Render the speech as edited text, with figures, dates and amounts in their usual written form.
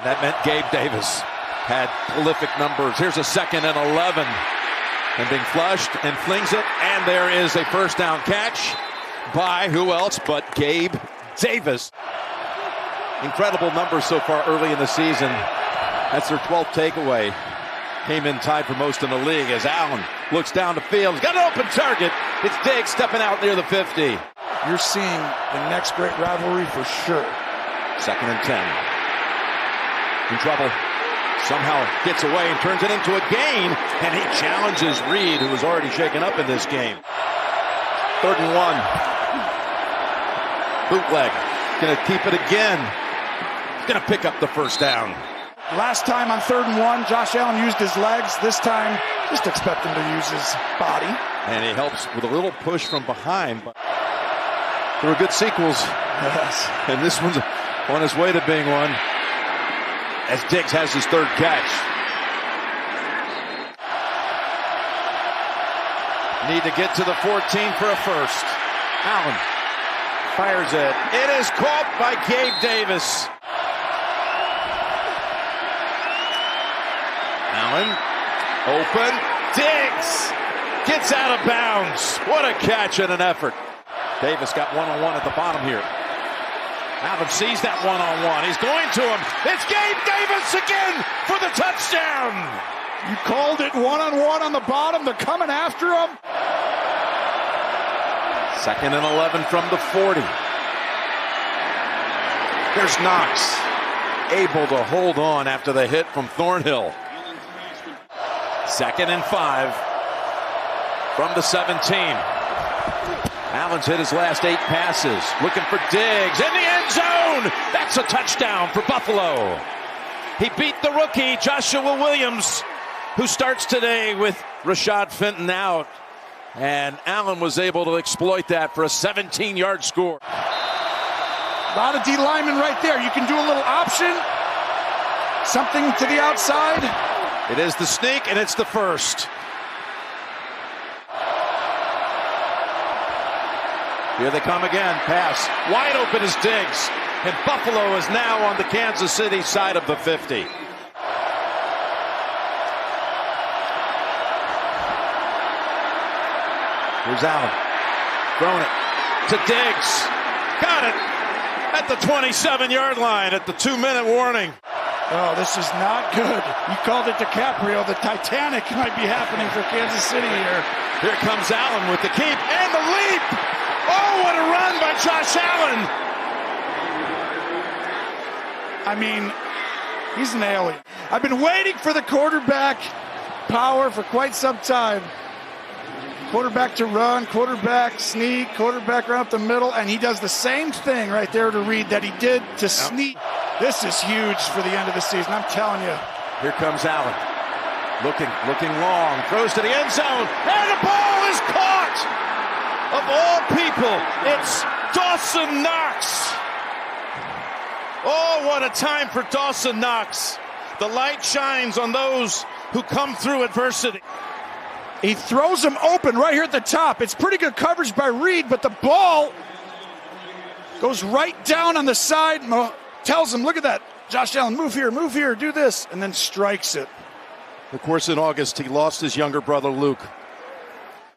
That meant Gabe Davis had prolific numbers. Here's a 2nd and 11. And being flushed and flings it. And there is a first down catch by who else but Gabe Davis. Incredible numbers so far early in the season. That's their 12th takeaway. Came in tied for most in the league as Allen looks down the field. He's got an open target. It's Diggs stepping out near the 50. You're seeing the next great rivalry for sure. 2nd and 10. In trouble. Somehow gets away and turns it into a gain. And he challenges Reed, who was already shaken up in this game. 3rd and 1. Bootleg. Going to keep it again. He's going to pick up the first down. Last time on 3rd and 1, Josh Allen used his legs. This time, just expect him to use his body. And he helps with a little push from behind. But there were good sequels. Yes. And this one's on his way to being one, as Diggs has his 3rd catch. Need to get to the 14 for a first. Allen fires it. It is caught by Gabe Davis. Allen, open. Diggs gets out of bounds. What a catch and an effort. Davis got one-on-one at the bottom here. Allen sees that one-on-one. He's going to him. It's Gabe Davis again for the touchdown. You called it one-on-one on the bottom. They're coming after him. 2nd and 11 from the 40. There's Knox, able to hold on after the hit from Thornhill. 2nd and 5 from the 17. Allen's hit his last 8 passes, looking for Diggs in the end zone. That's a touchdown for Buffalo. He beat the rookie, Joshua Williams, who starts today with Rashad Fenton out. And Allen was able to exploit that for a 17-yard score. A lot of D linemen right there. You can do a little option. Something to the outside. It is the sneak, and it's the first. Here they come again. Pass. Wide open is Diggs. And Buffalo is now on the Kansas City side of the 50. Here's Allen. Throwing it to Diggs. Got it at the 27-yard line at the 2-minute warning. Oh, this is not good. You called it DiCaprio. The Titanic might be happening for Kansas City here. Here comes Allen with the keep and the leap. Oh, what a run by Josh Allen. I mean, he's an alien. I've been waiting for the quarterback power for quite some time. Quarterback to run, quarterback sneak, quarterback run up the middle, and he does the same thing right there to Reed that he did to sneak. This is huge for the end of the season, I'm telling you. Here comes Allen. Looking long, throws to the end zone, and the ball is caught! Of all people, it's Dawson Knox. Oh, what a time for Dawson Knox. The light shines on those who come through adversity. He throws him open right here at the top. It's pretty good coverage by Reed, but the ball goes right down on the side. Tells him, look at that. Josh Allen, move here, do this, and then strikes it. Of course, in August, he lost his younger brother, Luke.